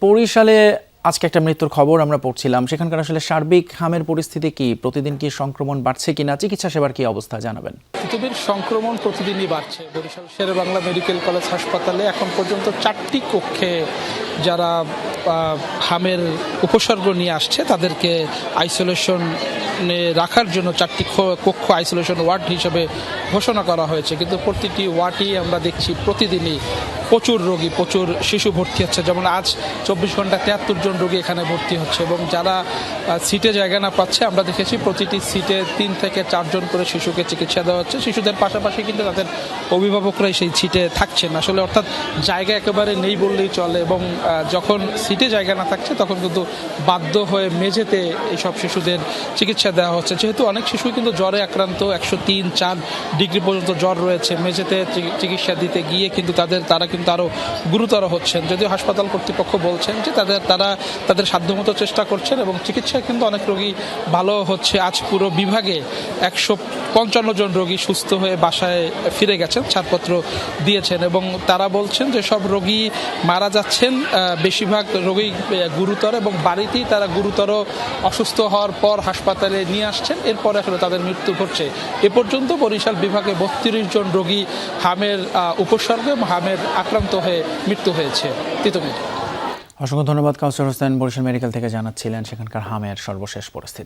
বরিশালে আজকে একটা মৃত্যুর খবর আমরা পড়ছিলাম। সেখানকার আসলে সার্বিক হামের পরিস্থিতি কি? প্রতিদিন কি সংক্রমণ বাড়ছে কিনা? চিকিৎসা সেবার কি অবস্থা জানাবেন। পৃথিবীর সংক্রমণ প্রতিদিনই বাড়ছে। বরিশাল শেরেবাংলা মেডিকেল কলেজ হাসপাতালে এখন পর্যন্ত 4টি কক্ষে যারা হামের উপসর্গ নিয়ে আসছে তাদেরকে আইসোলেশনে রাখার জন্য 4টি কক্ষ আইসোলেশন ওয়ার্ড হিসেবে ঘোষণা করা হয়েছে। কিন্তু প্রতিটি ওয়ার্ডই আমরা দেখছি প্রতিদিনই প্রচুর রোগী, প্রচুর শিশু ভর্তি হচ্ছে। যেমন আজ 24 ঘন্টা 73 জন রোগী এখানে ভর্তি হচ্ছে এবং যারা সিটে জায়গা না পাচ্ছে আমরা দেখেছি প্রতিটি সিটে 3 থেকে 4 জন করে শিশুকে চিকিৎসা দেওয়া হচ্ছে। শিশুদের পাশাপাশি কিন্তু তাদের অভিভাবকরাই সেই সিটে থাকছেন আসলে, অর্থাৎ জায়গা একেবারে নেই বললেই চলে। এবং যখন সিটে জায়গা না থাকছে তখন কিন্তু বাধ্য হয়ে মেঝেতে এইসব শিশুদের চিকিৎসা দেওয়া হচ্ছে। যেহেতু অনেক শিশু কিন্তু জ্বরে আক্রান্ত, 103-4 ডিগ্রি পর্যন্ত জ্বর রয়েছে, মেঝেতে চিকিৎসা দিতে গিয়ে কিন্তু তারা কিন্তু আরও গুরুতর হচ্ছেন। যদিও হাসপাতাল কর্তৃপক্ষ বলছেন যে তারা তাদের সাধ্যমতো চেষ্টা করছেন এবং চিকিৎসায় কিন্তু অনেক রোগী ভালো হচ্ছে। আজ পুরো বিভাগে 155 জন রোগী সুস্থ হয়ে বাসায় ফিরে গেছেন, ছাড়পত্র দিয়েছেন এবং তারা বলছেন যে সব রোগী মারা যাচ্ছেন, বেশিরভাগ রোগী গুরুতর এবং বাড়িতেই তারা গুরুতর অসুস্থ হওয়ার পর হাসপাতালে নিয়ে আসছেন, এরপরে আসলে তাদের মৃত্যু ঘটছে। এ পর্যন্ত বরিশাল বিভাগে 32 জন রোগী হামের উপসর্গ এবং হামের আক্রান্ত হয়ে মৃত্যু হয়েছে। তিতুমির। অসংখ্য ধন্যবাদ কাউসার হোসেন, বরিশাল মেডিকেল থেকে জানাচ্ছিলেন সেখানকার হামের সর্বশেষ পরিস্থিতি।